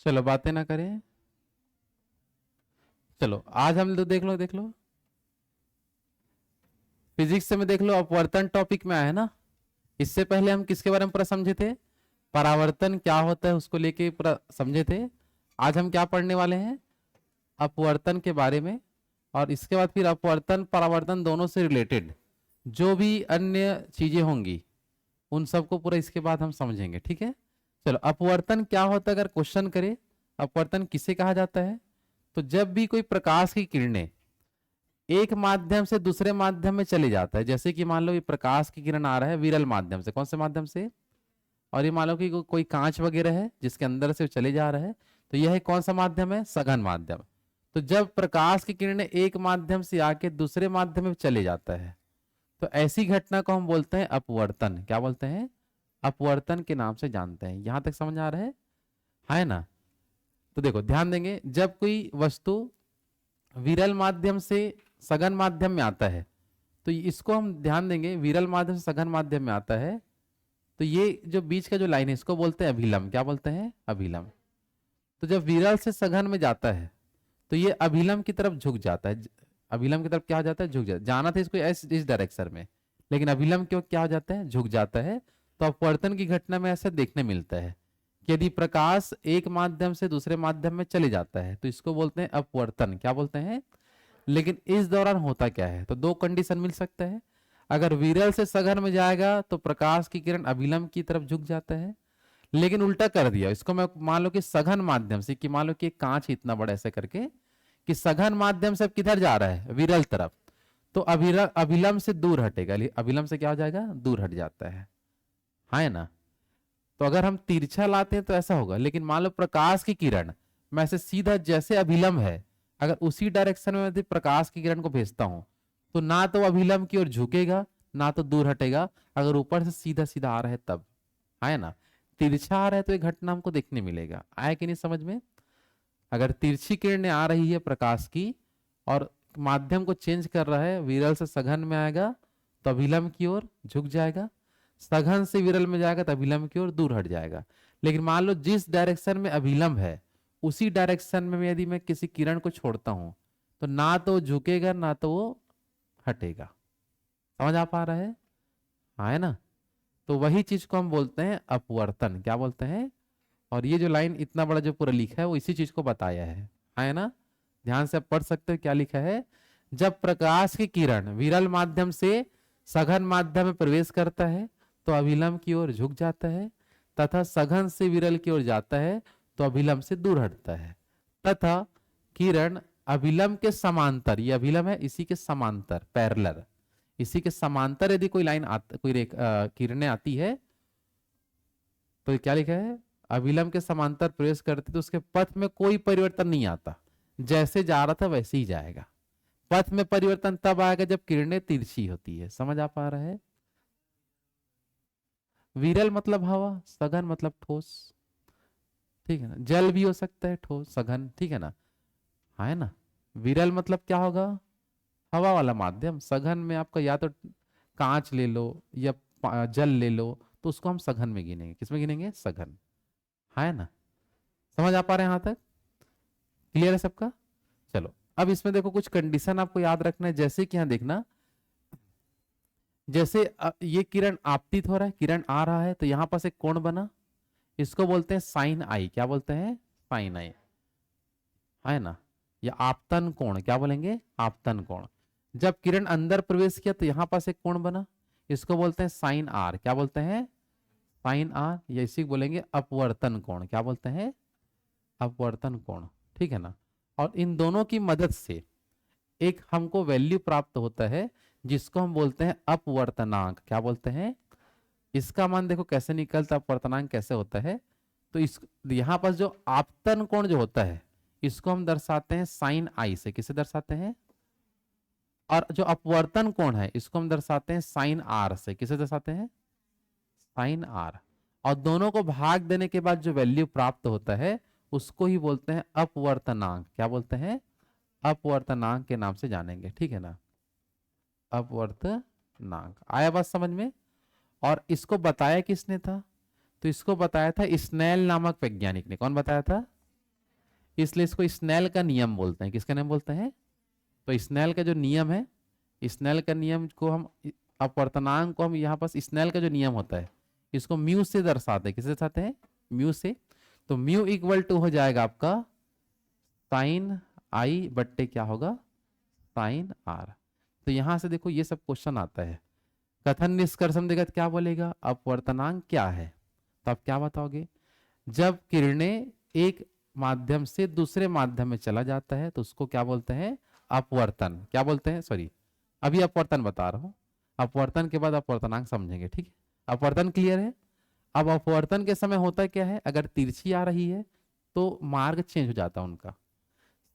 चलो बातें ना करें। चलो आज हम देख लो फिजिक्स से में देख लो, अपवर्तन टॉपिक में आया है ना। इससे पहले हम किसके बारे में पूरा समझे थे? परावर्तन क्या होता है उसको लेके पूरा समझे थे। आज हम क्या पढ़ने वाले हैं? अपवर्तन के बारे में। और इसके बाद फिर अपवर्तन परावर्तन दोनों से रिलेटेड जो भी अन्य चीजें होंगी उन सबको पूरा इसके बाद हम समझेंगे, ठीक है। चलो अपवर्तन क्या होता है अगर क्वेश्चन करे, अपवर्तन किसे कहा जाता है? तो जब भी कोई प्रकाश की किरणें एक माध्यम से दूसरे माध्यम में चले जाता है, जैसे कि मान लो ये प्रकाश की किरण आ रहा है विरल माध्यम से, कौन से माध्यम से? और ये मान लो कि कोई कांच वगैरह है जिसके अंदर से चले जा रहा है, तो यह कौन सा माध्यम है? सघन माध्यम। तो जब प्रकाश की किरणें एक माध्यम से आके दूसरे माध्यम में चले जाता है तो ऐसी घटना को हम बोलते हैं अपवर्तन। क्या बोलते हैं? अपवर्तन के नाम से जानते हैं। यहां तक समझ आ रहा है ना? तो देखो ध्यान देंगे, जब कोई वस्तु विरल माध्यम से सघन माध्यम में आता है तो इसको हम ध्यान देंगे, विरल माध्यम से सघन माध्यम में आता है तो ये जो बीच का जो लाइन है इसको बोलते हैं अभिलंब। क्या बोलते हैं? अभिलंब। तो जब विरल से सघन में जाता है तो ये अभिलंब की तरफ झुक जाता है। अभिलंब की तरफ क्या हो जाता है? झुक जाता है। जाना था इसको इस डायरेक्शन में, लेकिन अभिलंब क्यों क्या हो जाता है? झुक जाता है। तो अपवर्तन की घटना में ऐसा देखने मिलता है कि यदि प्रकाश एक माध्यम से दूसरे माध्यम में चले जाता है तो इसको बोलते हैं अपवर्तन। क्या बोलते हैं? लेकिन इस दौरान होता क्या है? तो दो कंडीशन मिल सकता है। अगर विरल से सघन में जाएगा तो प्रकाश की किरण अभिलंब की तरफ झुक जाता है, लेकिन उल्टा कर दिया इसको, मैं मान लो कि सघन माध्यम से, कि मान लो कि कांच इतना बड़ा ऐसे करके कि सघन माध्यम से अब किधर जा रहा है? विरल तरफ। तो अभिलंब से दूर हटेगा, अभिलंब से क्या हो जाएगा? दूर हट जाता है ना। तो अगर हम तिरछा लाते हैं तो ऐसा होगा, लेकिन मान लो प्रकाश की किरण मैं से सीधा जैसे अभिलंब है अगर उसी डायरेक्शन में यदि प्रकाश की किरण को भेजता हूं तो ना तो अभिलंब की ओर झुकेगा ना तो दूर हटेगा, अगर ऊपर से सीधा सीधा आ रहा है तब। है ना। तिरछा आ रहा है तो एक घटना हमको देखने मिलेगा। आया कि नहीं समझ में? अगर तिरछी किरणें आ रही है प्रकाश की और माध्यम को चेंज कर रहा है, विरल से सघन में आएगा तो अभिलंब की ओर झुक जाएगा, सघन से विरल में जाएगा तो अभिलंब की ओर दूर हट जाएगा। लेकिन मान लो जिस डायरेक्शन में अभिलंब है उसी डायरेक्शन में यदि मैं किसी किरण को छोड़ता हूं तो ना तो झुकेगा ना तो वो हटेगा। समझ आ पा रहा है? हाँ है ना। तो वही चीज को हम बोलते हैं अपवर्तन। क्या बोलते हैं? और ये जो लाइन इतना बड़ा जो पूरा लिखा है वो इसी चीज को बताया है ना। ध्यान से आप पढ़ सकते हो क्या लिखा है। जब प्रकाश की किरण विरल माध्यम से सघन माध्यम में प्रवेश करता है तो अभिलंब की ओर झुक जाता है, तथा सघन से विरल की ओर जाता है तो अभिलंब से दूर हटता है, तथा किरण अभिलंब के समांतर, ये अभिलंब है इसी के समांतर पैरेलल, इसी के समांतर यदि कोई लाइन कोई किरणें आती है तो क्या लिखा है? अभिलंब के समांतर प्रवेश करते तो उसके पथ में कोई परिवर्तन नहीं आता, जैसे जा रहा था वैसे ही जाएगा। पथ में परिवर्तन तब आएगा जब किरणें तिरछी होती है। समझ आ पा रहा है? विरल मतलब हवा, सघन मतलब ठोस, ठीक है ना। जल भी हो सकता है ठोस सघन, ठीक है ना। हाँ है ना। विरल मतलब क्या होगा? हवा वाला माध्यम। सघन में आपका या तो कांच ले लो या जल ले लो तो उसको हम सघन में गिनेंगे। किसमें गिनेंगे? सघन। है ना। समझ आ पा रहे हैं यहां तक? क्लियर है सबका? चलो अब इसमें देखो कुछ कंडीशन आपको याद रखना है, जैसे कि यहां देखना, जैसे ये किरण आपतित हो रहा है, किरण आ रहा है तो यहां पास एक कोण बना, इसको बोलते हैं साइन आई। क्या बोलते हैं? साइन आई। है ना। या आपतन कोण। क्या बोलेंगे? आपतन कोण। जब किरण अंदर प्रवेश किया तो यहां पास एक कोण बना, इसको बोलते हैं साइन आर। क्या बोलते हैं? Sine R. या इसी को बोलेंगे अपवर्तन कोण। क्या बोलते हैं? अपवर्तन कोण, ठीक है ना। और इन दोनों की मदद से एक हमको वैल्यू प्राप्त होता है जिसको हम बोलते हैं अपवर्तनांक। क्या बोलते हैं? इसका मान देखो कैसे निकलता, अपवर्तनांक कैसे होता है। तो इस यहां पर जो आपतन कोण जो होता है इसको हम दर्शाते हैं साइन आई से। किसे दर्शाते हैं? और जो अपवर्तन कोण है इसको हम दर्शाते हैं साइन आर से। किसे दर्शाते हैं? Sine R. और दोनों को भाग देने के बाद जो वैल्यू प्राप्त होता है उसको ही बोलते हैं अपवर्तनांक। क्या बोलते हैं? अपवर्तनांक के नाम से जानेंगे, ठीक है ना। अपवर्तनांक। आया बात समझ में? और इसको बताया किसने था? तो इसको बताया था स्नेल नामक वैज्ञानिक ने। कौन बताया था? इसलिए इसको स्नेल का नियम बोलते हैं। किसका नाम बोलते हैं? तो स्नेल का जो नियम है, स्नेल का नियम को हम, अपवर्तनांक को हम यहाँ पास स्नेल का जो नियम होता है इसको म्यू से दर्शाते हैं। किससे दर्शाते हैं? म्यू से। तो म्यू इक्वल टू हो जाएगा आपका साइन आई बट्टे क्या होगा? Sine R. तो यहां से देखो ये सब क्वेश्चन आता है। कथन निष्कर्ष में देखा तो क्या बोलेगा? अपवर्तनांक क्या है? तो आप क्या बताओगे? जब किरणें एक माध्यम से दूसरे माध्यम में चला जाता है तो उसको क्या बोलते हैं? अपवर्तन। क्या बोलते हैं? सॉरी, अभी अपवर्तन बता रहा हूं, अपवर्तन के बाद अपवर्तनांक समझेंगे। ठीक है, अपवर्तन क्लियर है? अब अपवर्तन के समय होता क्या है? अगर तिरछी आ रही है तो मार्ग चेंज हो जाता है उनका।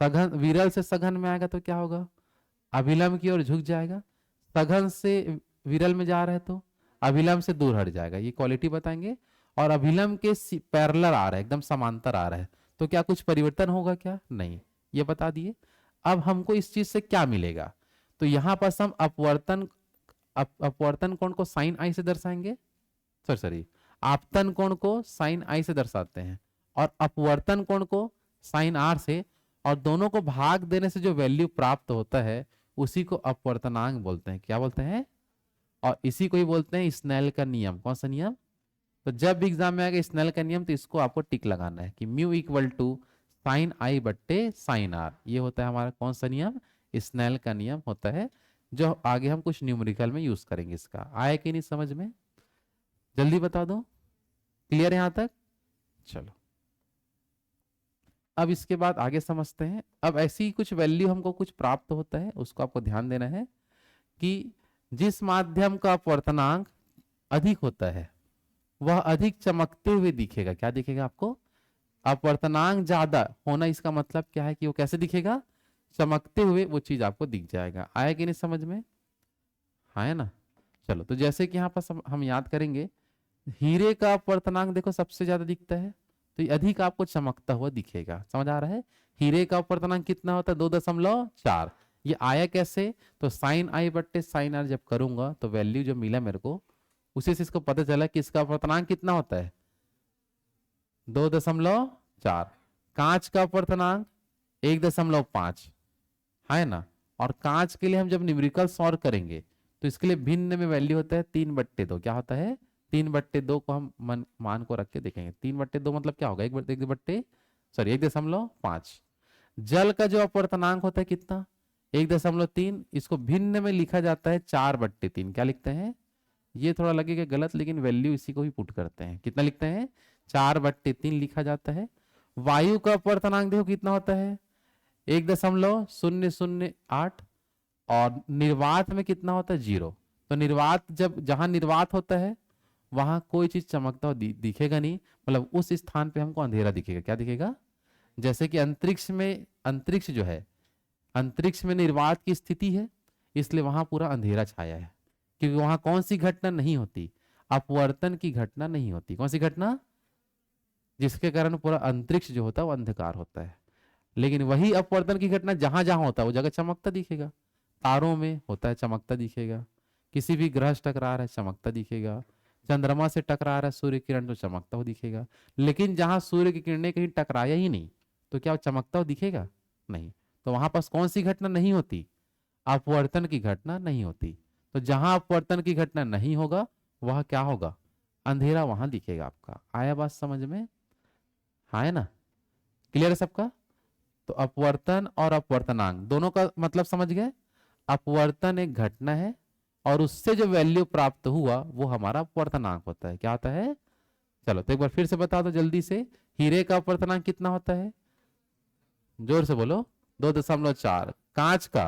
सघन, विरल से सघन में आएगा तो क्या होगा? अभिलंब की ओर झुक जाएगा। सघन से विरल में जा रहे हैं तो अभिलंब से दूर हट जाएगा। ये क्वालिटी बताएंगे। और अभिलंब के पैरेलल आ रहा है, एकदम समांतर आ रहा है, तो क्या कुछ परिवर्तन होगा क्या? नहीं, ये बता दिए। अब हमको इस चीज से क्या मिलेगा? तो यहां पर हम अपवर्तन, अपवर्तन कोण को साइन आई से दर्शाएंगे। सॉरी, आपतन कोण को साइन आई से दर्शाते हैं और अपवर्तन कोण को साइन आर से। और दोनों को भाग देने से जो वैल्यू प्राप्त होता है उसी को अपवर्तनांक बोलते हैं। क्या बोलते हैं? और इसी को ही बोलते हैं स्नेल का नियम। कौन सा नियम? तो जब भी एग्जाम में आएगा स्नेल का नियम तो इसको आपको टिक लगाना है कि म्यू इक्वल टू साइन आई बट्टे साइन आर। ये होता है हमारा कौन सा नियम? स्नेल का नियम होता है, जो आगे हम कुछ न्यूमेरिकल में यूज करेंगे। इसका आया कि नहीं समझ में? जल्दी बता दो। क्लियर है यहां तक? चलो, अब इसके बाद आगे समझते हैं। अब ऐसी कुछ वैल्यू हमको कुछ प्राप्त होता है, उसको आपको ध्यान देना है कि जिस माध्यम का अपवर्तनांक अधिक होता है वह अधिक चमकते हुए दिखेगा। क्या दिखेगा आपको? अपवर्तनांक ज्यादा होना, इसका मतलब क्या है कि वो कैसे दिखेगा? चमकते हुए वो चीज आपको दिख जाएगा। आया कि नहीं समझ में? हाँ है ना? चलो, तो जैसे कि यहाँ पर हम याद करेंगे, हीरे का अपवर्तनांक देखो सबसे ज्यादा दिखता है तो ये अधिक आपको चमकता हुआ दिखेगा। समझ आ रहा है? हीरे का अपवर्तनांक कितना होता है? 2.4। ये आया कैसे? तो साइन आई बट्टे साइन आर जब करूंगा तो वैल्यू जो मिला मेरे को उसी से इसको पता चला कि इसका अपवर्तनांक कितना होता है? 2.4। कांच का अपवर्तनांक 1.5 है ना? और कांच के लिए हम जब न्यूमेरिकल सॉल्व करेंगे तो इसके लिए भिन्न में वैल्यू होता है 3/2। क्या होता है? 3/2 को हम मान को रख के देखेंगे। 3/2 मतलब क्या होगा? 1.5। जल का जो अपवर्तनांक होता है कितना? 1.3। इसको भिन्न में लिखा जाता है 4/3। क्या लिखते हैं? ये थोड़ा लगेगा गलत, लेकिन वैल्यू इसी को ही पुट करते हैं। कितना लिखते हैं? 4/3 लिखा जाता है। वायु का अपवर्तनांक देखो कितना होता है? 1.008। और निर्वात में कितना होता है? 0। तो निर्वात, जब जहां निर्वात होता है वहां कोई चीज चमकता हुआ दिखेगा नहीं, मतलब उस स्थान पे हमको अंधेरा दिखेगा। क्या दिखेगा? जैसे कि अंतरिक्ष में, अंतरिक्ष जो है, अंतरिक्ष में निर्वात की स्थिति है इसलिए वहां पूरा अंधेरा छाया है, क्योंकि वहां कौन सी घटना नहीं होती? अपवर्तन की घटना नहीं होती। कौन सी घटना? जिसके कारण पूरा अंतरिक्ष जो होता है वो अंधकार होता है। लेकिन वही अपवर्तन की घटना जहां जहां होता है वो जगह चमकता दिखेगा। तारों में होता है, चमकता दिखेगा। किसी भी ग्रह से टकरा रहा है, चमकता दिखेगा। चंद्रमा से टकरा रहा है सूर्य किरण तो चमकता हुआ दिखेगा। लेकिन जहां सूर्य की किरणें कहीं टकराया ही नहीं तो क्या वो चमकता हुआ दिखेगा? नहीं। तो वहां पास कौन सी घटना नहीं होती? अपवर्तन की घटना नहीं होती। तो जहां अपवर्तन की घटना नहीं होगा वह क्या होगा? अंधेरा वहां दिखेगा आपका। आया बात समझ में? हाँ है ना? क्लियर है सबका? तो अपवर्तन और अपवर्तनांक दोनों का मतलब समझ गए। अपवर्तन एक घटना है और उससे जो वैल्यू प्राप्त हुआ वो हमारा अपवर्तनांक होता है। क्या होता है? चलो तो एक बार फिर से बता दो जल्दी से। हीरे का अपवर्तनांक कितना होता है? जोर से बोलो। 2.4। कांच का,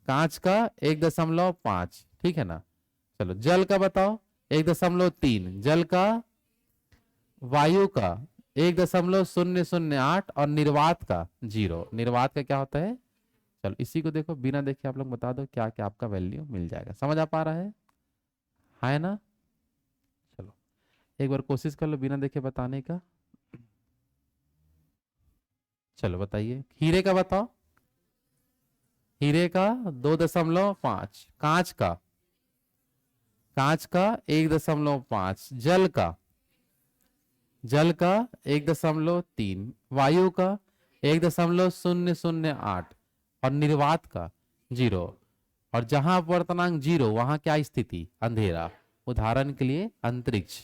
कांच का 1.5। ठीक है ना? चलो, जल का बताओ। 1.3। जल का, वायु का 1.008 और निर्वात का 0। निर्वात का क्या होता है? चलो इसी को देखो, बिना देखे आप लोग बता दो क्या क्या आपका वैल्यू मिल जाएगा। समझ आ पा रहा है? है ना? चलो एक बार कोशिश कर लो बिना देखे बताने का। चलो बताइए, हीरे का बताओ। हीरे का 2.5। कांच का, कांच का 1.5। जल का, जल का 1.3, वायु का 1.008 और निर्वात का 0। और जहां अपवर्तनांक 0 वहां क्या स्थिति? अंधेरा। उदाहरण के लिए अंतरिक्ष,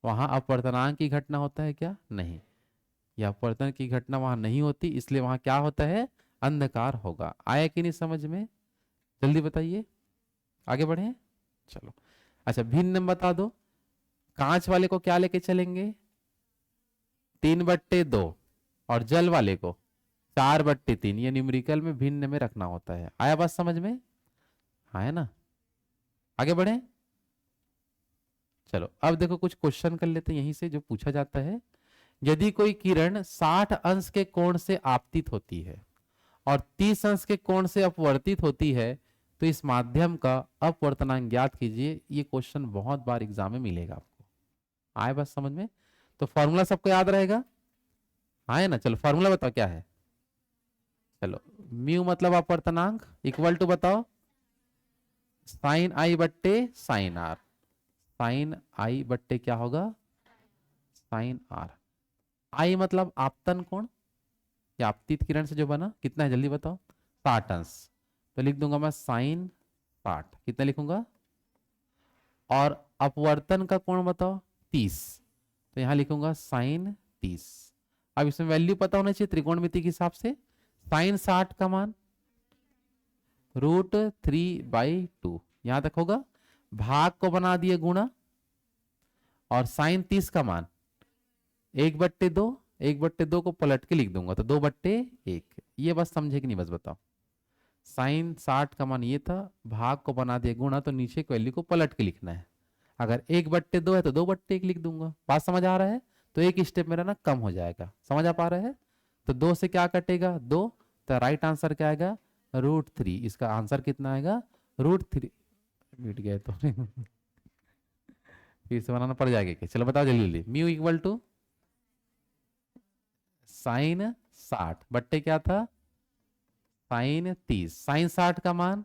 वहां अपवर्तनांक की घटना होता है क्या? नहीं। या अपवर्तन की घटना वहां नहीं होती, इसलिए वहां क्या होता है? अंधकार होगा। आया कि नहीं समझ में? जल्दी बताइए, आगे बढ़े। चलो, अच्छा भिन्न बता दो। कांच वाले को क्या लेके चलेंगे? 3/2। और जल वाले को 4/3। ये न्यूमेरिकल में भिन्न में रखना होता है। आया बात समझ में? हाँ है ना? आगे बढ़े। चलो अब देखो कुछ क्वेश्चन कर लेते हैं यहीं से जो पूछा जाता है। यदि कोई किरण 60 अंश के कोण से आपतित होती है और 30 अंश के कोण से अपवर्तित होती है तो इस माध्यम का अपवर्तनांक ज्ञात कीजिए। ये क्वेश्चन बहुत बार एग्जाम में मिलेगा आपको। आए बात समझ में? तो फॉर्मूला सबको याद रहेगा? आए ना? चलो फॉर्मूला बताओ क्या है। चलो, म्यू मतलब अपवर्तनांक इक्वल टू बताओ साइन आई बट्टे साइन आर। साइन आई बट्टे क्या होगा? Sine are. आई मतलब आपतन कोण, या आपतित किरण से जो बना, कितना है जल्दी बताओ? 60 अंश। तो लिख दूंगा मैं साइन 60। कितना लिखूंगा? और अपवर्तन का कोण बताओ 30। तो यहां लिखूंगा साइन 30। अब इसमें वैल्यू पता होना चाहिए त्रिकोणमिति के हिसाब से। साइन 60 का मान √3/2 यहां तक होगा। भाग को बना दिए गुणा, और साइन 30 का मान 1/2। 1/2 को पलट के लिख दूंगा तो 2/1। ये बस समझे कि नहीं बस बताओ। साइन 60 का मान ये था, भाग को बना दिए गुणा, तो नीचे की वैल्यू को पलट के लिखना है। अगर 1/2 है तो 2/1 लिख दूंगा। बात समझ आ रहा है? तो एक स्टेप मेरा ना कम हो जाएगा। समझ आ पा रहा है? तो 2 से क्या कटेगा? 2। तो राइट आंसर क्या आएगा? √3। इसका आंसर कितना आएगा? √3। मिट गए तो फिर से बनाना पड़ जाएगा क्या? चलो बताओ जल्दी जल्दी। म्यू इक्वल टू साइन 60 बट्टे क्या था? साइन 30। साइन 60 का मान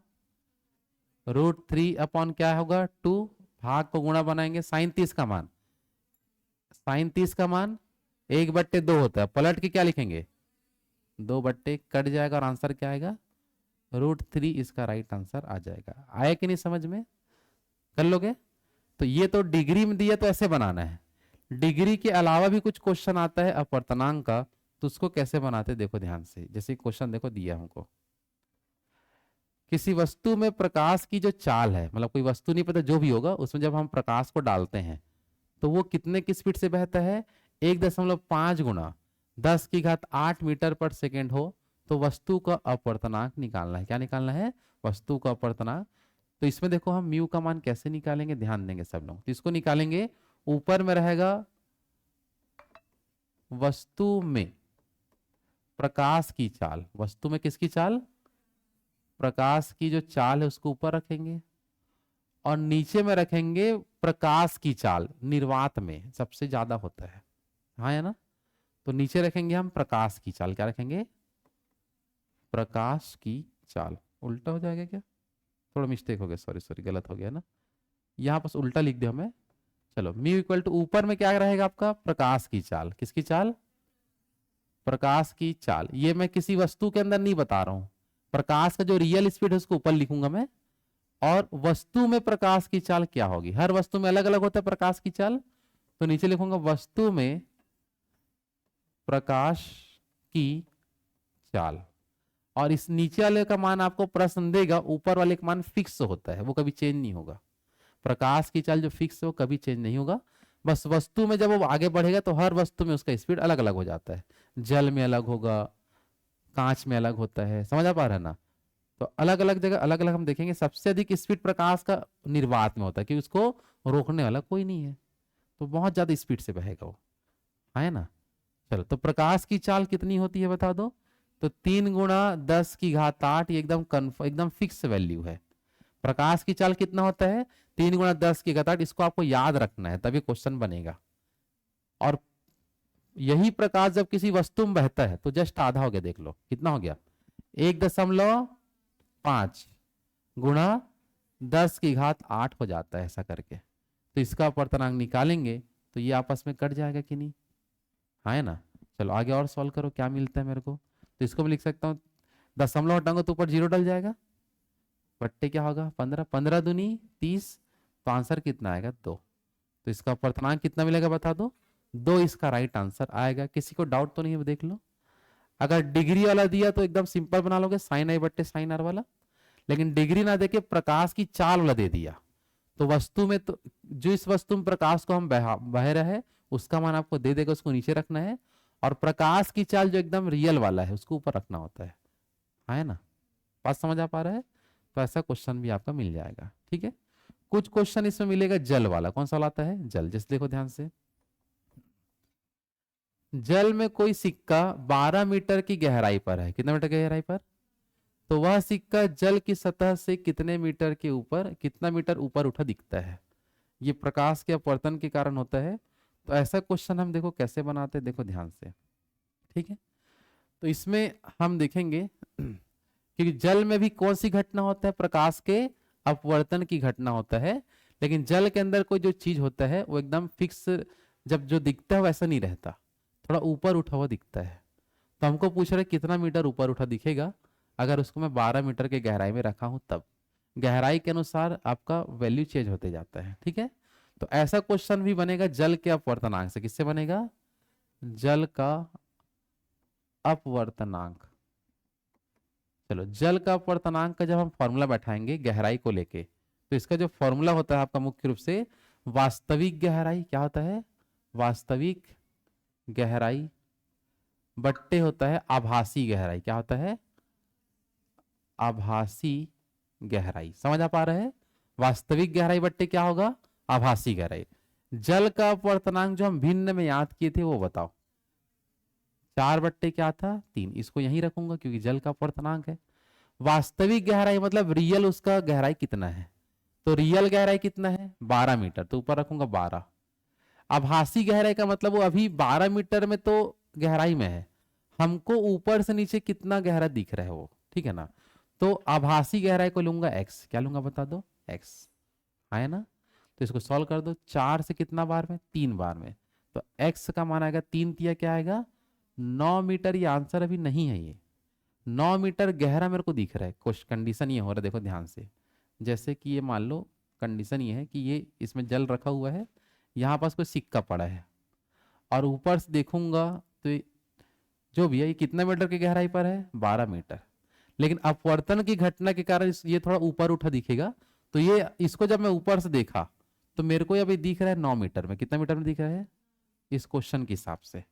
√3 क्या होगा? 2। भाग को गुणा बनाएंगे। साइन 30 का मान, साइन 30 का मान 1/2 होता है, पलट के क्या लिखेंगे? 2/, कट जाएगा और आंसर क्या आएगा? √3। इसका राइट आंसर आ जाएगा। आया कि नहीं समझ में? कर लोगे? तो ये तो डिग्री में दिया तो ऐसे बनाना है। डिग्री के अलावा भी कुछ क्वेश्चन आता है अपवर्तनांक का, तो उसको कैसे बनाते देखो ध्यान से। जैसे क्वेश्चन देखो दिया हमको, किसी वस्तु में प्रकाश की जो चाल है, मतलब कोई वस्तु नहीं पता जो भी होगा, उसमें जब हम प्रकाश को डालते हैं तो वो कितने की स्पीड से बहता है? 1.5 गुना 10⁸ मीटर पर सेकेंड हो तो वस्तु का अपवर्तनांक निकालना है। क्या निकालना है? वस्तु का अपवर्तनांक। तो इसमें देखो हम म्यू का मान कैसे निकालेंगे, ध्यान देंगे सब लोग। तो इसको निकालेंगे, ऊपर में रहेगा वस्तु में प्रकाश की चाल। वस्तु में किसकी चाल? प्रकाश की जो चाल है उसको ऊपर रखेंगे, और नीचे में रखेंगे प्रकाश की चाल। निर्वात में सबसे ज्यादा होता है, हाँ है ना? तो नीचे रखेंगे हम प्रकाश की चाल। क्या रखेंगे? प्रकाश की चाल। उल्टा हो जाएगा क्या? थोड़ा मिस्टेक हो गया, सॉरी सॉरी, गलत हो गया ना। यहाँ बस उल्टा लिख दिया हमें। चलो, म्यू इक्वल टू ऊपर में क्या रहेगा आपका? प्रकाश की चाल। किसकी चाल? प्रकाश की चाल। ये मैं किसी वस्तु के अंदर नहीं बता रहा हूं। प्रकाश का जो रियल स्पीड है उसको ऊपर लिखूंगा मैं, और वस्तु में प्रकाश की चाल क्या होगी? हर वस्तु में अलग अलग होता है प्रकाश की चाल। तो नीचे लिखूंगा वस्तु में प्रकाश की चाल। और इस नीचे वाले का मान आपको प्रश्न देगा, ऊपर वाले का मान फिक्स होता है, वो कभी चेंज नहीं होगा। प्रकाश की चाल जो फिक्स है वो कभी चेंज नहीं होगा। बस वस्तु में जब वो आगे बढ़ेगा तो हर वस्तु में उसका स्पीड अलग अलग हो जाता है। जल में अलग होगा, कांच में अलग होता है। समझ आ पा रहा है ना? तो अलग अलग जगह अलग अलग हम देखेंगे। सबसे अधिक स्पीड प्रकाश का निर्वात में होता है, क्योंकि उसको रोकने वाला कोई नहीं है, तो बहुत ज्यादा स्पीड से बहेगा वो, है ना? चलो, तो प्रकाश की चाल कितनी होती है बता दो। तो 3 × 10⁸ ये एकदम फिक्स वैल्यू है। प्रकाश की चाल कितना होता है? 3 × 10⁸। इसको आपको याद रखना है, तभी क्वेश्चन बनेगा। और यही प्रकाश जब किसी वस्तु में बहता है तो जस्ट आधा हो गया। देख लो कितना हो गया? 1.5 गुणा 10⁸ हो जाता है ऐसा करके। तो इसका अपवर्तनांक निकालेंगे तो ये आपस में कट जाएगा कि नहीं? हाँ है ना। चलो आगे और सॉल्व करो, क्या मिलता है मेरे को। तो इसको मैं लिख सकता हूँ, दशमलव हटाऊंगा तो ऊपर जीरो डल जाएगा, बट्टे क्या होगा 15, 15 दूनी 30, तो आंसर कितना आएगा 2। तो इसका अपर्तनांक कितना मिलेगा बता दो, 2 इसका राइट आंसर आएगा। किसी को डाउट तो नहीं है, देख लो। अगर डिग्री वाला दिया तो एकदम सिंपल बना लोगे, साइन आई बट्टे साइन आर वाला। लेकिन डिग्री ना देके प्रकाश की चाल वाला दे दिया, तो वस्तु में तो जो इस वस्तु में प्रकाश को हम बह रहे हैं उसका मान आपको दे देगा, उसको नीचे रखना है। और प्रकाश की चाल जो एकदम रियल वाला है उसको ऊपर रखना होता है ना। बात समझ आ पा रहा है। तो ऐसा क्वेश्चन भी आपका मिल जाएगा, ठीक है। कुछ क्वेश्चन इसमें मिलेगा जल वाला, कौन सा आता है जल, जैसे देखो ध्यान से। जल में कोई सिक्का 12 मीटर की गहराई पर है, कितना मीटर की गहराई पर, तो वह सिक्का जल की सतह से कितने मीटर के ऊपर, कितना मीटर ऊपर उठा दिखता है। ये प्रकाश के अपवर्तन के कारण होता है। तो ऐसा क्वेश्चन हम देखो कैसे बनाते हैं, देखो ध्यान से, ठीक है। तो इसमें हम देखेंगे कि जल में भी कौन सी घटना होता है, प्रकाश के अपवर्तन की घटना होता है। लेकिन जल के अंदर कोई जो चीज होता है वो एकदम फिक्स, जब जो दिखता है वैसा नहीं रहता, थोड़ा ऊपर उठा हुआ दिखता है। तो हमको पूछ रहे कितना मीटर ऊपर उठा दिखेगा, अगर उसको मैं 12 मीटर के गहराई में रखा हूं तब। गहराई के अनुसार आपका वैल्यू चेंज होते जाता है, ठीक है। तो ऐसा क्वेश्चन भी बनेगा जल के अपवर्तनांक से, किससे बनेगा, जल का अपवर्तनांक। चलो जल का अपवर्तनांक का जब हम फॉर्मूला बैठाएंगे गहराई को लेके, तो इसका जो फॉर्मूला होता है आपका मुख्य रूप से वास्तविक गहराई, क्या होता है, वास्तविक गहराई बट्टे होता है आभासी गहराई, क्या होता है, आभासी गहराई। समझ आ पा रहे हैं। वास्तविक गहराई बट्टे क्या होगा, आभासी गहराई। जल का अपवर्तनांक जो हम भिन्न में याद किए थे वो बताओ, 4 बट्टे क्या था 3, इसको यहीं रखूंगा क्योंकि जल का अपवर्तनांक है। वास्तविक गहराई मतलब रियल उसका गहराई कितना है, तो रियल गहराई कितना है 12 मीटर, तो ऊपर रखूंगा 12। आभासी गहराई का मतलब वो अभी 12 मीटर में तो गहराई में है, हमको ऊपर से नीचे कितना गहरा दिख रहा है वो, ठीक है ना। तो आभासी गहराई को लूंगा x, क्या लूंगा बता दो x, है ना। तो इसको सॉल्व कर दो, 4 से कितना बार में 3 बार में, तो x का मान आएगा 3 तिया क्या आएगा 9 मीटर। ये आंसर अभी नहीं है, ये 9 मीटर गहरा मेरे को दिख रहा है। कुछ कंडीशन ये हो रहा है, देखो ध्यान से। जैसे कि ये मान लो कंडीशन ये है कि ये इसमें जल रखा हुआ है, यहाँ पास कोई सिक्का पड़ा है, और ऊपर से देखूंगा तो जो भी है ये कितना मीटर की गहराई पर है 12 मीटर। लेकिन अपवर्तन की घटना के कारण ये थोड़ा ऊपर उठा दिखेगा। तो ये इसको जब मैं ऊपर से देखा तो मेरे को अभी दिख रहा है 9 मीटर में, कितना मीटर में दिख रहा है इस क्वेश्चन के हिसाब से।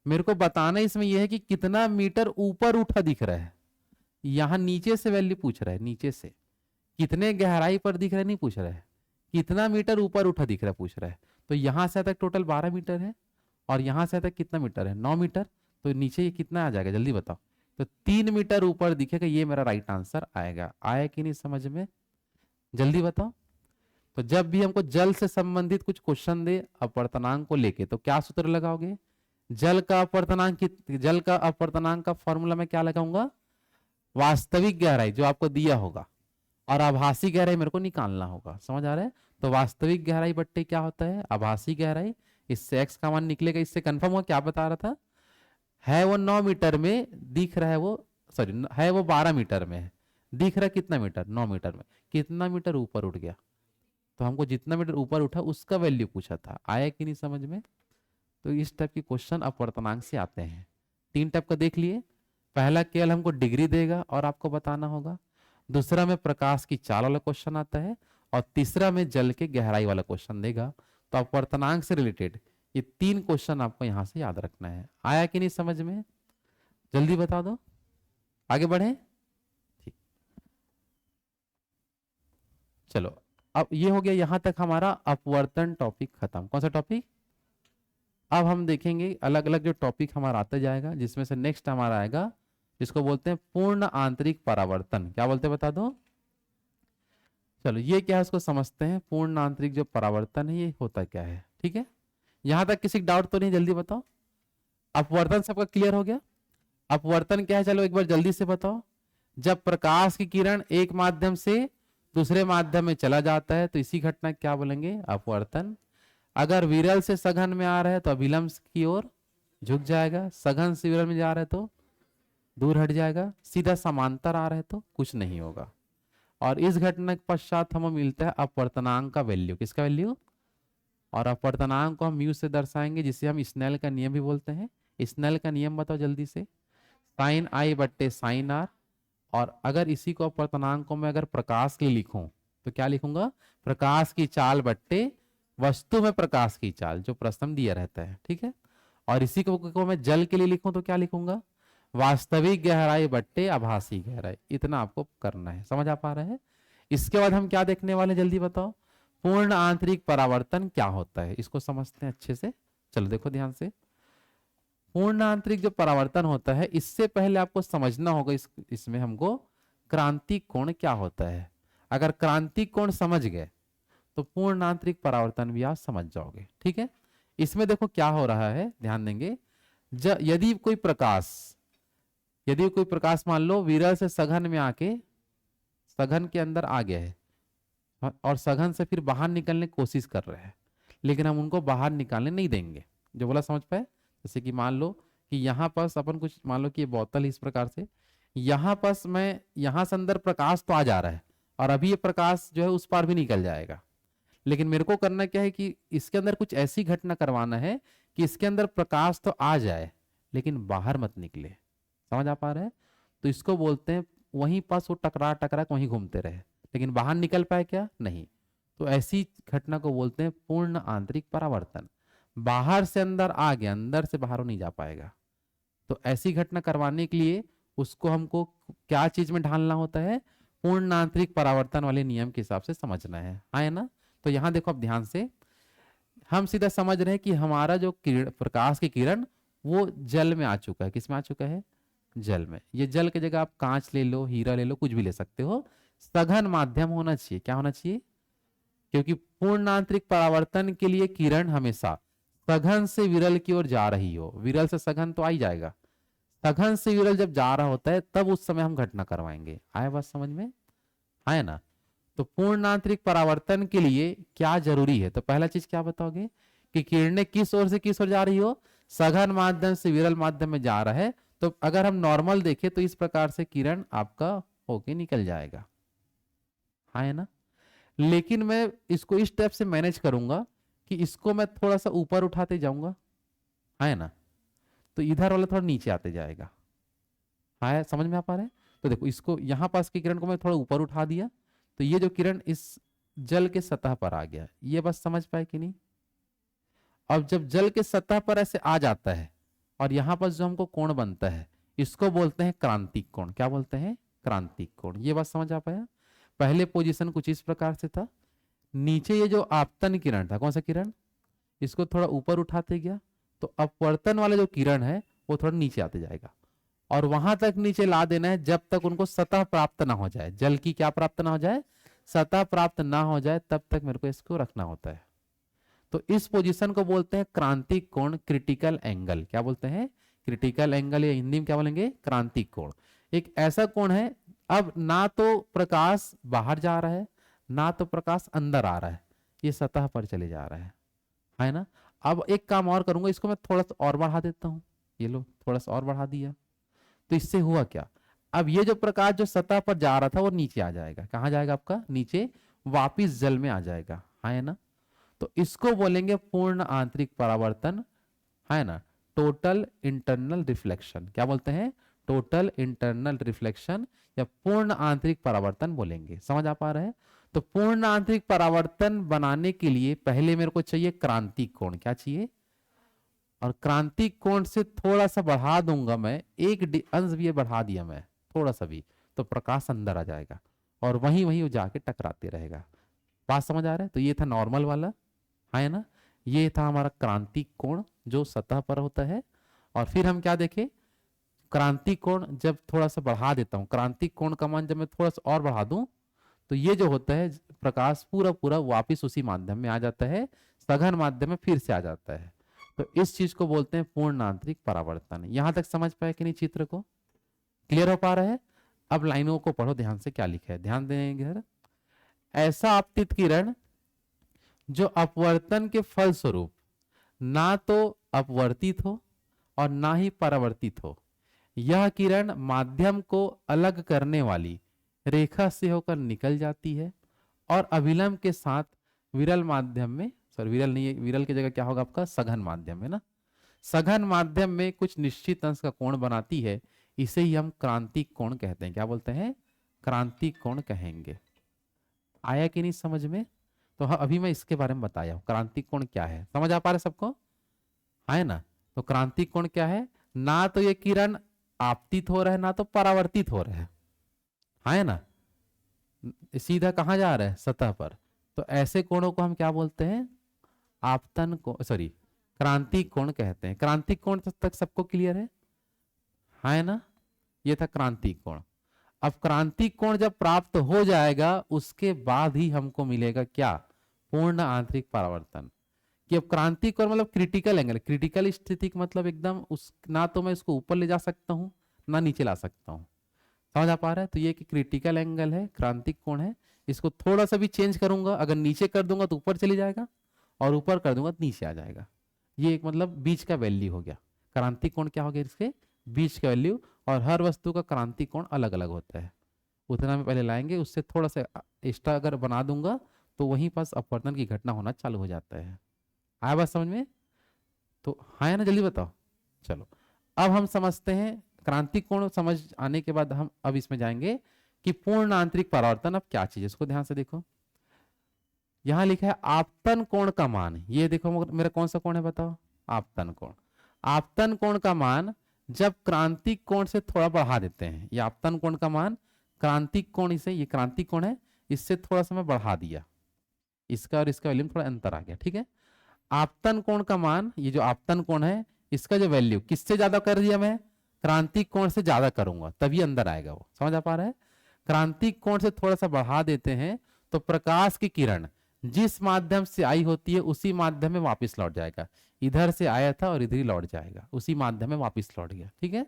मेरे को बताना इसमें यह है कि कितना मीटर ऊपर उठा दिख रहा है। यहां नीचे से वैल्यू पूछ रहा है, नीचे से कितने गहराई पर दिख रहा है नहीं पूछ रहा है, कितना मीटर ऊपर उठा दिख रहा है पूछ रहा है। तो यहां से तक टोटल 12 मीटर है, और यहां से तक कितना मीटर है 9 मीटर। तो नीचे ये कितना आ जाएगा जल्दी बताओ, तो 3 मीटर ऊपर दिखेगा। ये मेरा राइट आंसर आएगा। आया कि नहीं समझ में, जल्दी बताओ। तो जब भी हमको जल से संबंधित कुछ क्वेश्चन दे अपवर्तनांक को लेके, तो क्या सूत्र लगाओगे, जल का अपवर्तनांक, जल का अपवर्तनांक का फॉर्मूला में क्या लगाऊंगा, वास्तविक गहराई जो आपको दिया होगा, और आभासी गहराई मेरे को निकालना होगा। समझ आ रहा है। तो वास्तविक गहराई बट्टे क्या होता है आभासी गहराई, इससे एक्स का मान निकलेगा। इससे कंफर्म हुआ, क्या बता रहा था, है वो 9 मीटर में दिख रहा है वो, सॉरी है वो 12 मीटर में है, दिख रहा है कितना मीटर 9 मीटर में, कितना मीटर ऊपर उठ गया। तो हमको जितना मीटर ऊपर उठा उसका वैल्यू पूछा था। आया कि नहीं समझ में। तो इस टाइप के क्वेश्चन अपवर्तनांक से आते हैं। 3 टाइप का देख लिए। पहला केवल हमको डिग्री देगा और आपको बताना होगा, दूसरा में प्रकाश की चाल वाला क्वेश्चन आता है, और तीसरा में जल के गहराई वाला क्वेश्चन देगा। तो अपवर्तनांक से रिलेटेड ये 3 क्वेश्चन आपको यहां से याद रखना है। आया कि नहीं समझ में, जल्दी बता दो, आगे बढ़े। ठीक, चलो अब ये हो गया, यहां तक हमारा अपवर्तन टॉपिक खत्म। कौन सा टॉपिक, अब हम देखेंगे अलग अलग जो टॉपिक हमारा आता जाएगा, जिसमें से नेक्स्ट हमारा आएगा जिसको बोलते हैं पूर्ण आंतरिक परावर्तन। क्या बोलते हैं बता दो। चलो ये क्या है उसको समझते हैं। पूर्ण आंतरिक जो परावर्तन है ये होता क्या है, ठीक है। यहां तक किसी डाउट तो नहीं, जल्दी बताओ। अपवर्तन सबका क्लियर हो गया। अपवर्तन क्या है चलो एक बार जल्दी से बताओ। जब प्रकाश की किरण एक माध्यम से दूसरे माध्यम में चला जाता है तो इसी घटना क्या बोलेंगे, अपवर्तन। अगर विरल से सघन में आ रहा है तो अभिलंब की ओर झुक जाएगा, सघन से विरल में जा रहा है तो दूर हट जाएगा, सीधा समांतर आ रहा है तो कुछ नहीं होगा। और इस घटना के पश्चात हमें मिलता है अपवर्तनांक का वैल्यू। किसका वैल्यू? और अपवर्तनांक को हम म्यू से दर्शाएंगे, जिसे हम स्नेल का नियम भी बोलते हैं। स्नेल का नियम बताओ जल्दी से। साइन आई बट्टे साइन आर। और अगर इसी को अपवर्तनांक को मैं अगर प्रकाश के लिए लिखूं तो क्या लिखूंगा? प्रकाश की चाल बट्टे वस्तु में प्रकाश की चाल, जो प्रश्न दिया रहता है, ठीक है। और इसी को मैं जल के लिए लिखूं तो क्या लिखूंगा? वास्तविक गहराई बट्टे आभासी गहराई। इतना आपको करना है, समझ आ पा रहा है? इसके बाद हम क्या देखने वाले, जल्दी बताओ। पूर्ण आंतरिक परावर्तन क्या होता है, इसको समझते हैं अच्छे से। चलो देखो ध्यान से। पूर्ण आंतरिक जो परावर्तन होता है, इससे पहले आपको समझना होगा इसमें हमको क्रांतिक कोण क्या होता है। अगर क्रांतिक कोण समझ गए तो पूर्ण आंतरिक परावर्तन भी आप समझ जाओगे, ठीक है। इसमें देखो क्या हो रहा है, ध्यान देंगे। यदि कोई प्रकाश मान लो विरल से सघन में आके सघन के अंदर आ गया है और सघन से फिर बाहर निकलने की कोशिश कर रहे हैं, लेकिन हम उनको बाहर निकालने नहीं देंगे। जो बोला समझ पाए? जैसे कि मान लो कि यहाँ पास अपन कुछ मान लो कि ये बोतल इस प्रकार से, यहाँ पास मैं यहाँ से अंदर प्रकाश तो आ जा रहा है और अभी ये प्रकाश जो है उस पार भी निकल जाएगा, लेकिन मेरे को करना क्या है कि इसके अंदर कुछ ऐसी घटना करवाना है कि इसके अंदर प्रकाश तो आ जाए लेकिन बाहर मत निकले। समझ आ पा रहा है? तो इसको बोलते हैं वहीं पास वो टकरा टकरा वहीं घूमते रहे, लेकिन बाहर निकल पाए क्या? नहीं। तो ऐसी घटना को बोलते हैं पूर्ण आंतरिक परावर्तन। बाहर से अंदर आ गया, अंदर से बाहर नहीं जा पाएगा। तो ऐसी घटना करवाने के लिए उसको हमको क्या चीज में ढालना होता है? पूर्ण आंतरिक परावर्तन वाले नियम के हिसाब से समझना है ना। तो यहां देखो अब ध्यान से, हम सीधा समझ रहे हैं कि हमारा जो किरण, प्रकाश की किरण, वो जल में आ चुका है। किस में आ चुका है? जल में। ये जल की जगह आप कांच ले लो, हीरा ले लो, कुछ भी ले सकते हो। सघन माध्यम होना चाहिए। क्या होना चाहिए? क्योंकि पूर्ण आंतरिक परावर्तन के लिए किरण हमेशा सघन से विरल की ओर जा रही हो। विरल से सघन तो आ ही जाएगा, सघन से विरल जब जा रहा होता है तब उस समय हम घटना करवाएंगे। आया बात समझ में? आया ना। तो पूर्ण आंतरिक परावर्तन के लिए क्या जरूरी है? तो पहला चीज क्या बताओगे कि किरणें किस ओर से किस ओर जा रही हो? सघन माध्यम से विरल माध्यम में जा रहा है। तो अगर हम नॉर्मल देखें तो इस प्रकार से किरण आपका होके निकल जाएगा, है ना। लेकिन मैं इसको इस स्टेप से मैनेज करूंगा कि इसको मैं थोड़ा सा ऊपर उठाते जाऊंगा, है ना। तो इधर वाला थोड़ा नीचे आते जाएगा। है, समझ में आ पा रहे हैं? तो देखो इसको यहां पास की किरण को मैं थोड़ा ऊपर उठा दिया तो ये जो किरण इस जल के सतह पर आ गया। ये बस समझ पाए कि नहीं? अब जब जल के सतह पर ऐसे आ जाता है और यहां पर जो हमको कोण बनता है, इसको बोलते हैं क्रांतिक कोण। क्या बोलते हैं? क्रांतिक कोण। ये बात समझ आ पाया? पहले पोजीशन कुछ इस प्रकार से था, नीचे ये जो आपतन किरण था, कौन सा किरण, इसको थोड़ा ऊपर उठाते गया तो अपवर्तन वाला जो किरण है वो थोड़ा नीचे आते जाएगा और वहां तक नीचे ला देना है जब तक उनको सतह प्राप्त ना हो जाए। जल की क्या प्राप्त ना हो जाए? सतह प्राप्त ना हो जाए, तब तक मेरे को इसको रखना होता है। तो इस पोजीशन को बोलते हैं क्रांतिक कोण, क्रिटिकल एंगल। क्या बोलते हैं? क्रिटिकल एंगल, या हिंदी में क्या बोलेंगे? क्रांतिक कोण। एक ऐसा कोण है, अब ना तो प्रकाश बाहर जा रहा है ना तो प्रकाश अंदर आ रहा है, ये सतह पर चले जा रहा है ना। अब एक काम और करूंगा, इसको मैं थोड़ा सा और बढ़ा देता हूं। ये लो, थोड़ा सा और बढ़ा दिया तो इससे हुआ क्या? अब ये जो प्रकाश जो सतह पर जा रहा था वो नीचे आ जाएगा। कहां जाएगा आपका? नीचे, वापिस जल में आ जाएगा, है ना। तो इसको बोलेंगे पूर्ण आंतरिक परावर्तन, है ना। Total internal reflection. क्या बोलते हैं? टोटल इंटरनल रिफ्लेक्शन या पूर्ण आंतरिक परावर्तन बोलेंगे। समझ आ पा रहे हैं? तो पूर्ण आंतरिक परावर्तन बनाने के लिए पहले मेरे को चाहिए क्रांतिक कोण। क्या चाहिए? और क्रांतिक कोण से थोड़ा सा बढ़ा दूंगा मैं, एक अंश भी बढ़ा दिया मैं थोड़ा सा भी, तो प्रकाश अंदर आ जाएगा और वहीं वहीं वो जाके टकराते रहेगा। बात समझ आ रहा है? तो ये था नॉर्मल वाला, है ना। ये था हमारा क्रांतिक कोण जो सतह पर होता है। और फिर हम क्या देखें? क्रांतिक कोण जब थोड़ा सा बढ़ा देता हूं, क्रांतिक कोण का मान जब मैं थोड़ा सा और बढ़ा दूं तो ये जो होता है प्रकाश पूरा पूरा वापिस उसी माध्यम में आ जाता है, सघन माध्यम में फिर से आ जाता है। तो इस चीज को बोलते हैं पूर्ण आंतरिक परावर्तन। यहां तक समझ पाए कि नहीं? चित्र को क्लियर हो पा रहा है? अब लाइनों को पढ़ो ध्यान से, क्या लिखा है ध्यान देंगे। ऐसा आपतित किरण जो अपवर्तन के फलस्वरूप ना तो अपवर्तित हो और ना ही परावर्तित हो। यह किरण माध्यम को अलग करने वाली रेखा से होकर निकल जाती है और अविलंब के साथ विरल माध्यम में, सॉरी विरल नहीं है, विरल की जगह क्या होगा आपका सघन माध्यम है ना, सघन माध्यम में कुछ निश्चित अंश का कोण बनाती है। इसे ही हम क्रांतिक कोण कहते हैं। क्या बोलते हैं? क्रांतिक कोण कहेंगे। आया कि नहीं समझ में? तो हाँ, अभी मैं इसके बारे में बताया हूं क्रांतिक कोण क्या है। समझ आ पा रहा है सबको? है ना? तो क्रांतिक कोण क्या है? ना तो ये किरण आपतित हो रहा है ना तो परावर्तित हो रहा है ना? सीधा कहाँ जा रहा है? सतह पर। तो ऐसे कोणों को हम क्या बोलते हैं? आपतन कोण, सॉरी क्रांतिक कोण कहते हैं। क्रांतिक कोण तक सबको क्लियर है ना? ये था क्रांतिक कोण। अब क्रांतिक कोण जब प्राप्त हो जाएगा उसके बाद ही हमको मिलेगा क्या? पूर्ण आंतरिक परावर्तन। कि अब क्रांतिक कोण मतलब क्रिटिकल एंगल, क्रिटिकल स्थिति का मतलब एकदम उस, ना तो मैं इसको ऊपर ले जा सकता हूं ना नीचे ला सकता हूं। समझ आ पा रहा है? तो ये कि क्रिटिकल एंगल है, क्रांतिक कोण है। इसको थोड़ा सा भी चेंज करूंगा, अगर नीचे कर दूंगा तो ऊपर चली जाएगा और ऊपर कर दूंगा तो नीचे आ जाएगा। ये एक मतलब बीच का वैल्यू हो गया। क्रांतिक कोण क्या हो गया? इसके बीच का वैल्यू। और हर वस्तु का क्रांतिक कोण अलग अलग होता है, उतना में पहले लाएंगे। उससे थोड़ा सा एक्स्ट्रा अगर बना दूंगा तो वहीं पास अपवर्तन की घटना होना चालू हो जाता है। आया बात समझ में? तो हाँ ना, जल्दी बताओ। चलो अब हम समझते हैं क्रांतिक कोण। समझ आने के बाद हम अब इसमें जाएंगे कि पूर्ण आंतरिक परावर्तन अब क्या चीज है। इसको ध्यान से देखो, यहां लिखा है आपतन कोण का मान। ये देखो मेरा कौन सा कोण है बताओ? आपतन कोण। आपतन कोण का मान जब क्रांतिक कोण से थोड़ा बढ़ा देते हैं, ये आपतन कोण का मान क्रांतिक कोण, इसे ये क्रांतिक कोण है, इससे थोड़ा सा मैं बढ़ा दिया, इसका और इसका वैल्यू में थोड़ा अंतर आ गया। ठीक है? आपतन कोण का मान, ये जो आपतन कोण है इसका जो वैल्यू किससे ज्यादा कर दिया मैं? क्रांतिक कोण से ज्यादा करूंगा तभी अंदर आएगा वो। समझ आ पा रहा है? क्रांतिक कोण से थोड़ा सा बढ़ा देते हैं तो प्रकाश की किरण जिस माध्यम से आई होती है उसी माध्यम में वापस लौट जाएगा। इधर से आया था और इधर ही लौट जाएगा, उसी माध्यम में वापस लौट गया। ठीक है?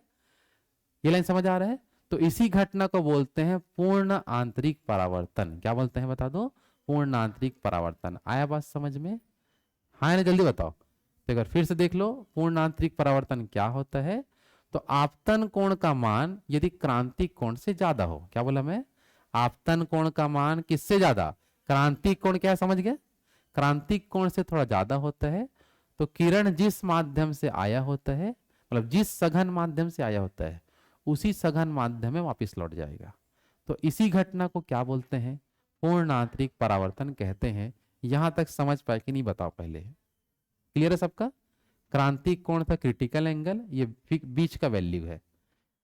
ये लाइन समझ आ रहा है? तो इसी घटना को बोलते हैं पूर्ण आंतरिक परावर्तन। क्या बोलते हैं बता दो? पूर्ण आंतरिक परावर्तन। आया बात समझ में? हाँ ना, जल्दी बताओ। तो एक बार फिर से देख लो पूर्ण आंतरिक परावर्तन क्या होता है। तो आपतन कोण का मान यदि क्रांतिक कोण से ज्यादा हो, क्या बोला मैं? आपतन कोण का मान किससे ज्यादा? क्रांतिक कोण। क्या समझ गए? क्रांतिक कोण से थोड़ा ज्यादा होता है तो किरण जिस माध्यम से आया होता है, मतलब जिस सघन माध्यम से आया होता है उसी सघन माध्यम में वापस लौट जाएगा। तो इसी घटना को क्या बोलते हैं? पूर्ण आंतरिक परावर्तन कहते हैं। यहां तक समझ पाए कि नहीं बताओ पहले? क्लियर है सबका? क्रांतिक कोण था क्रिटिकल एंगल, ये बीच का वैल्यू है।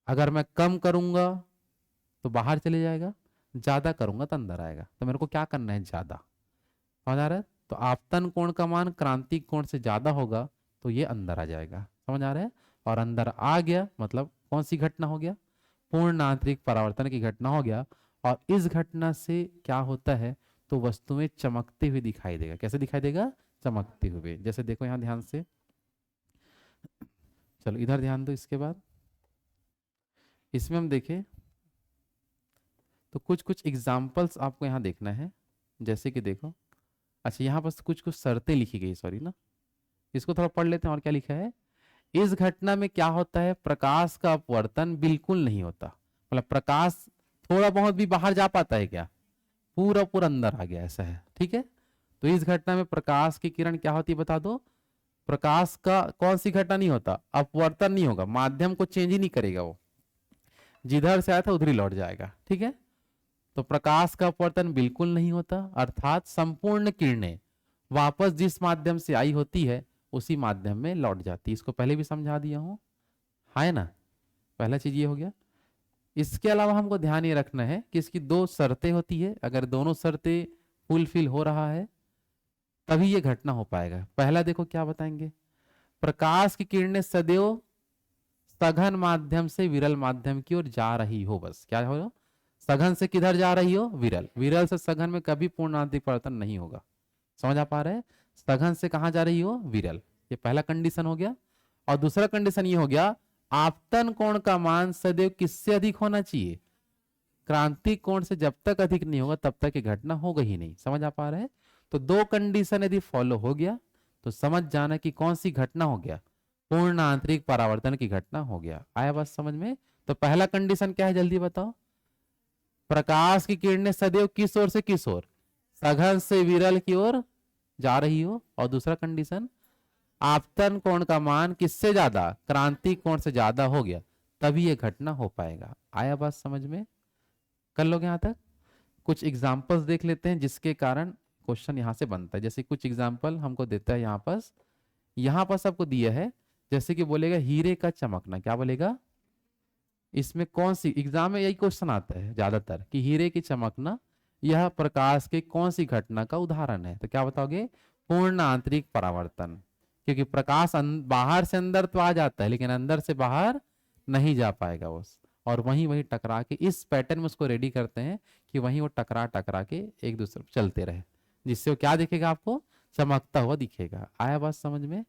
अगर मैं कम करूंगा तो बाहर चले जाएगा, ज्यादा करूंगा तो अंदर आएगा। तो मेरे को क्या करना है? ज्यादा। समझ आ रहा है? तो आपतन कोण का मान क्रांतिक कोण से ज्यादा होगा तो ये अंदर आ जाएगा। समझ आ रहा है? और अंदर आ गया मतलब कौन सी घटना हो गया? पूर्ण आंतरिक परावर्तन की घटना हो गया। और इस घटना से क्या होता है? तो वस्तुएं चमकते हुए दिखाई देगा। कैसे दिखाई देगा? चमकते हुए। जैसे देखो यहां ध्यान से, चलो इधर ध्यान दो। इसके बाद इसमें हम देखें तो कुछ कुछ एग्जाम्पल्स आपको यहाँ देखना है। जैसे कि देखो, अच्छा यहाँ पर कुछ कुछ शर्तें लिखी गई, सॉरी ना, इसको थोड़ा पढ़ लेते हैं। और क्या लिखा है? इस घटना में क्या होता है? प्रकाश का अपवर्तन बिल्कुल नहीं होता। मतलब प्रकाश थोड़ा बहुत भी बाहर जा पाता है क्या? पूरा पूरा अंदर आ गया, ऐसा है। ठीक है? तो इस घटना में प्रकाश की किरण क्या होती है बता दो? प्रकाश का कौन सी घटना नहीं होता? अपवर्तन नहीं होगा, माध्यम को चेंज ही नहीं करेगा वो, जिधर से आया था उधर ही लौट जाएगा। ठीक है? तो प्रकाश का अपवर्तन बिल्कुल नहीं होता, अर्थात संपूर्ण किरणें वापस जिस माध्यम से आई होती है उसी माध्यम में लौट जाती है। इसको पहले भी समझा दिया हूं, है ना? पहला चीज ये हो गया। इसके अलावा हमको ध्यान ये रखना है कि इसकी दो शर्तें होती है। अगर दोनों शर्तें फुलफिल हो रहा है तभी ये घटना हो पाएगा। पहला देखो क्या बताएंगे? प्रकाश की किरणें सदैव सघन माध्यम से विरल माध्यम की ओर जा रही हो। बस क्या हो? सघन से किधर जा रही हो? विरल। विरल से सघन में कभी पूर्ण आंतरिक परिवर्तन नहीं होगा। समझ आ पा रहे हैं? सघन से कहां जा रही हो? विरल। ये पहला कंडीशन हो गया। और दूसरा कंडीशन ये हो गया, आपतन कोण का मान सदैव किससे अधिक होना चाहिए? क्रांतिक कोण से जब तक अधिक नहीं होगा तब तक ये घटना होगा ही नहीं। समझ आ पा रहे हैं? तो दो कंडीशन यदि फॉलो हो गया तो समझ जाना कि कौन सी घटना हो गया? पूर्ण आंतरिक परावर्तन की घटना हो गया। आया बात समझ में? तो पहला कंडीशन क्या है जल्दी बताओ? प्रकाश की किरणें सदैव किस ओर से किस ओर? सघन से विरल की ओर जा रही हो। और दूसरा कंडीशन, आपतन कोण का मान किससे ज्यादा? क्रांति कोण से ज्यादा हो गया, तभी यह घटना हो पाएगा। आया बात समझ में? कर लोगे यहां तक? कुछ एग्जाम्पल्स देख लेते हैं जिसके कारण क्वेश्चन यहां से बनता है। जैसे कुछ एग्जाम्पल हमको देता है यहां पर सबको दिया है। जैसे कि बोलेगा हीरे का चमकना, क्या बोलेगा? इसमें कौन सी, एग्जाम में यही क्वेश्चन आता है ज्यादातर कि हीरे की चमकना यह प्रकाश के कौन सी घटना का उदाहरण है? तो क्या बताओगे? पूर्ण आंतरिक परावर्तन। क्योंकि प्रकाश बाहर से अंदर तो आ जाता है लेकिन अंदर से बाहर नहीं जा पाएगा वो, और वहीं वहीं टकरा के इस पैटर्न में उसको रेडी करते हैं कि वहीं वो टकरा टकरा के एक दूसरे पर चलते रहे, जिससे वो क्या दिखेगा? आपको चमकता हुआ दिखेगा। आया बात समझ में?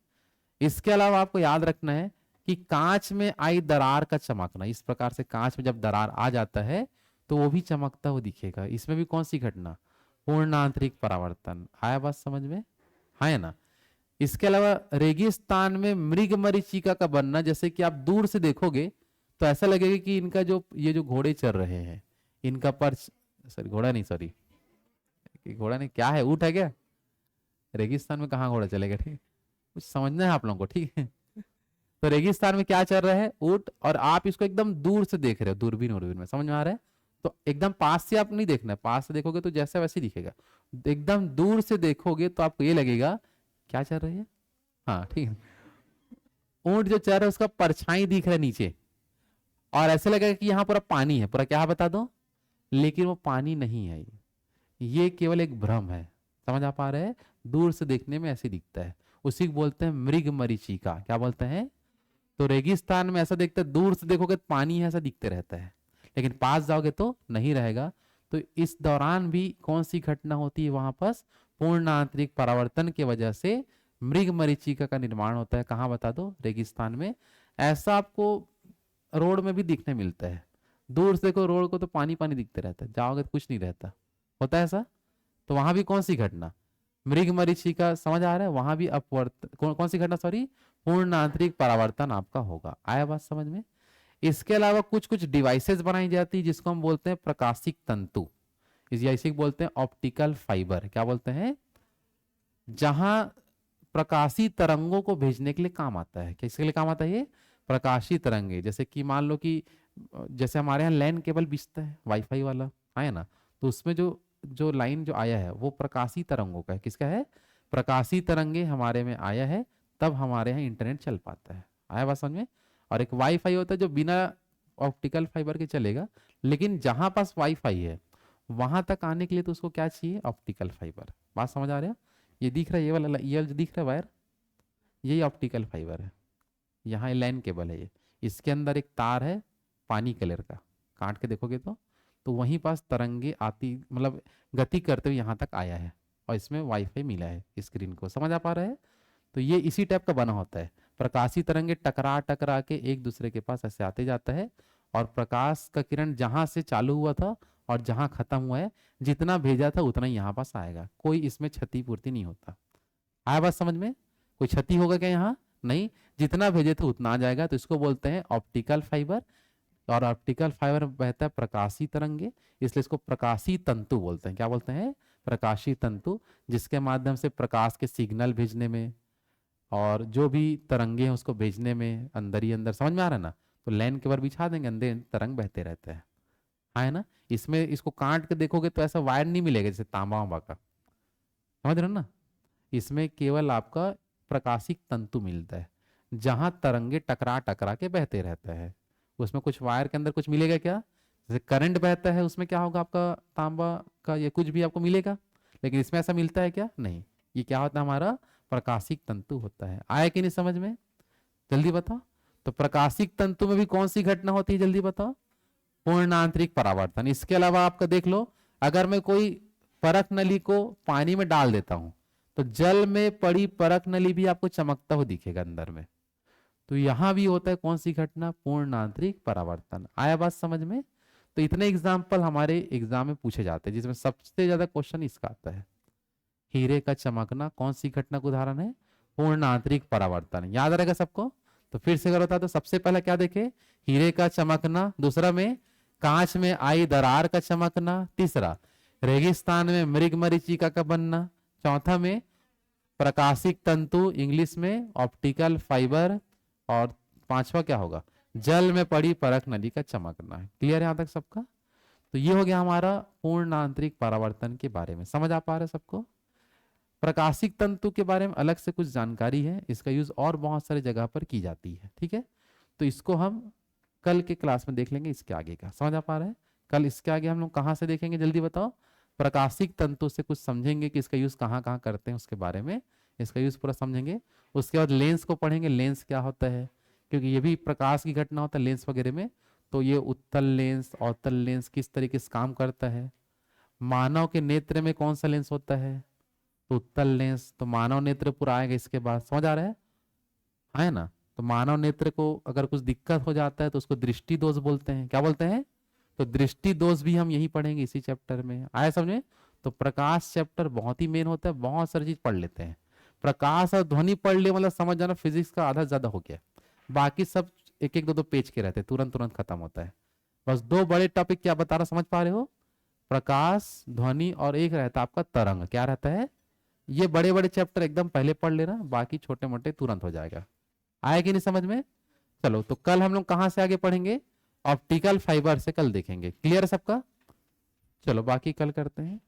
इसके अलावा आपको याद रखना है कि कांच में आई दरार का चमकना, इस प्रकार से कांच में जब दरार आ जाता है तो वो भी चमकता हुआ दिखेगा। इसमें भी कौन सी घटना? पूर्ण आंतरिक परावर्तन। आया बात समझ में? है ना? इसके अलावा रेगिस्तान में मृग मरीचिका का बनना, जैसे कि आप दूर से देखोगे तो ऐसा लगेगा कि इनका जो ये जो घोड़े चल रहे हैं, इनका पर, सॉरी घोड़ा नहीं, सॉरी घोड़ा नहीं, क्या है? ऊंट है क्या? रेगिस्तान में कहाँ घोड़ा चलेगा? ठीक, कुछ समझना है आप लोगों को, ठीक है? तो रेगिस्तान में क्या चल रहा है? ऊंट। और आप इसको एकदम दूर से देख रहे हो, दूरबीन दूरबीन में, समझ में आ रहा है? तो एकदम पास से आप नहीं देखना है, पास से देखोगे तो जैसा वैसे ही दिखेगा। एकदम दूर से देखोगे तो आपको ये लगेगा क्या चल रही है। हाँ ठीक है, ऊंट जो चल रहा है उसका परछाई दिख रहा है नीचे, और ऐसे लगेगा कि यहाँ पूरा पानी है, पूरा क्या बता दो, लेकिन वो पानी नहीं है। ये केवल एक भ्रम है। समझ आ पा रहे हैं? दूर से देखने में ऐसे दिखता है, उसी को बोलते हैं मृग मरीचिका। क्या बोलते हैं? तो रेगिस्तान में ऐसा दिखता है, दूर से देखोगे तो पानी है ऐसा दिखते रहता है, लेकिन पास जाओगे तो नहीं रहेगा। तो इस दौरान भी कौन सी घटना होती है वहां पर? पूर्ण आंतरिक परावर्तन की वजह से मृग मरीचिका का निर्माण होता है। कहाँ बता दो? रेगिस्तान में। ऐसा आपको रोड में भी दिखने मिलता है, दूर से देखो रोड को तो पानी पानी दिखते रहता है, जाओगे तो कुछ नहीं रहता, होता है ऐसा। तो वहां भी कौन सी घटना? मृग मरीचिका। समझ आ रहा है? वहां भी अपवर्त कौन सी घटना, सॉरी, पूर्ण आंतरिक परावर्तन आपका होगा। आया बात समझ में? इसके अलावा कुछ कुछ डिवाइसेस बनाई जाती है जिसको हम बोलते हैं प्रकाशिक तंतु, इसे बोलते हैं ऑप्टिकल फाइबर। क्या बोलते हैं? जहां प्रकाशी तरंगों को भेजने के लिए काम आता है। किसके लिए काम आता है ये? प्रकाशी तरंगे। जैसे कि मान लो कि जैसे हमारे यहाँ लैन केबल बिछता है वाईफाई वाला, है ना? तो उसमें जो जो लाइन जो आया है वो प्रकाशी तरंगों का है। किसका है? प्रकाशी तरंगे हमारे में आया है, तब हमारे यहाँ इंटरनेट चल पाता है। आया बात समझ में? और एक वाईफाई होता है जो बिना ऑप्टिकल फाइबर के चलेगा, लेकिन जहां पास वाईफाई है वहां तक आने के लिए तो उसको क्या चाहिए? Optical fibre. बात समझ आ रहा है? ये दिख रहा है, ये जो दिख रहा है वायर, यही ऑप्टिकल फाइबर है। यहाँ लैन केबल है ये, इसके अंदर एक तार है पानी कलर का, काट के देखोगे तो वहीं पास तरंगे आती, मतलब गति करते हुए यहाँ तक आया है, और इसमें वाईफाई मिला है स्क्रीन को। समझ आ पा रहा है? तो ये इसी टाइप का बना होता है। प्रकाशी तरंगे टकरा टकरा के एक दूसरे के पास ऐसे आते जाता है, और प्रकाश का किरण जहां से चालू हुआ था और जहां खत्म हुआ है, जितना भेजा था उतना ही यहाँ पास आएगा। कोई इसमें क्षतिपूर्ति नहीं होता। आया बात समझ में? कोई क्षति होगा क्या यहाँ? नहीं, जितना भेजे थे उतना आ जाएगा। तो इसको बोलते हैं ऑप्टिकल फाइबर, और ऑप्टिकल फाइबर बहता है प्रकाशी तरंगे, इसलिए इसको प्रकाशी तंतु बोलते हैं। क्या बोलते हैं? प्रकाशी तंतु, जिसके माध्यम से प्रकाश के सिग्नल भेजने में और जो भी तरंगे हैं उसको भेजने में अंदर ही अंदर, समझ में आ रहा है ना? तो लैन के ऊपर बिछा देंगे, अंदर तरंग बहते रहते हैं, है ना? इसमें इसको काट के देखोगे तो ऐसा वायर नहीं मिलेगा जैसे तांबा वांबा का, समझ रहे हो ना? इसमें केवल आपका प्रकाशिक तंतु मिलता है, जहां तरंगे टकरा टकरा के बहते रहते हैं। उसमें कुछ वायर के अंदर कुछ मिलेगा क्या? जैसे करंट बहता है उसमें क्या होगा? आपका तांबा का ये कुछ भी आपको मिलेगा, लेकिन इसमें ऐसा मिलता है क्या? नहीं। ये क्या होता है? हमारा प्रकाशिक तंतु होता है। आया कि नहीं समझ में? जल्दी बताओ। तो प्रकाशिक तंतु में भी कौन सी घटना होती है? जल्दी बताओ। पूर्ण आंतरिक परावर्तन। इसके अलावा आपका देख लो, अगर मैं कोई परख नली को पानी में डाल देता हूं तो जल में पड़ी परख नली भी आपको चमकता हुआ दिखेगा अंदर में। तो यहां भी होता है कौन सी घटना? पूर्ण आंतरिक परावर्तन। आया बात समझ में? तो इतने एग्जाम्पल हमारे एग्जाम में पूछे जाते हैं, जिसमें सबसे ज्यादा क्वेश्चन इसका आता है। हीरे का चमकना कौन सी घटना का उदाहरण है? पूर्ण आंतरिक परावर्तन। याद रहेगा सबको? तो फिर से अगर होता तो सबसे पहला क्या देखे, हीरे का चमकना, दूसरा में कांच में आई दरार का चमकना, तीसरा रेगिस्तान में मृग मरीचिका का बनना, चौथा में प्रकाशिक तंतु इंग्लिश में ऑप्टिकल फाइबर, और पांचवा क्या होगा, जल में पड़ी परख नली का चमकना है। क्लियर है यहां तक सबका? तो ये हो गया हमारा पूर्ण आंतरिक परावर्तन के बारे में। समझ आ पा रहा है सबको? प्रकाशिक तंतु के बारे में अलग से कुछ जानकारी है, इसका यूज और बहुत सारी जगह पर की जाती है। ठीक है, तो इसको हम कल के क्लास में देख लेंगे इसके आगे का। समझ आ पा रहा है? कल इसके आगे हम लोग कहाँ से देखेंगे, जल्दी बताओ। प्रकाशिक तंतु से कुछ समझेंगे कि इसका यूज कहाँ कहाँ करते हैं, उसके बारे में इसका यूज पूरा समझेंगे। उसके बाद लेंस को पढ़ेंगे, लेंस क्या होता है, क्योंकि ये भी प्रकाश की घटना होता है लेंस वगैरह में। तो ये उत्तल लेंस, अवतल लेंस किस तरीके से काम करता है। मानव के नेत्र में कौन सा लेंस होता है, तो उत्तल लेंस। तो मानव नेत्र पूरा आएगा इसके बाद। समझ आ रहा है ना? तो मानव नेत्र को अगर कुछ दिक्कत हो जाता है तो उसको दृष्टि दोष बोलते हैं। क्या बोलते हैं? तो दृष्टि दोष भी हम यही पढ़ेंगे इसी चैप्टर में। आया समझे? तो प्रकाश चैप्टर बहुत ही मेन होता है, बहुत सारी चीज पढ़ लेते हैं। प्रकाश और ध्वनि पढ़ ले मतलब समझ जाना फिजिक्स का आधा ज्यादा हो गया। बाकी सब एक एक दो दो पेज के रहते हैं, तुरंत तुरंत खत्म होता है। बस दो बड़े टॉपिक क्या बता रहा, समझ पा रहे हो? प्रकाश ध्वनि, और एक रहता है आपका तरंग। क्या रहता है? ये बड़े बड़े चैप्टर एकदम पहले पढ़ लेना, बाकी छोटे मोटे तुरंत हो जाएगा। आया कि नहीं समझ में? चलो, तो कल हम लोग कहां से आगे पढ़ेंगे, ऑप्टिकल फाइबर से कल देखेंगे। क्लियर है सबका? चलो बाकी कल करते हैं।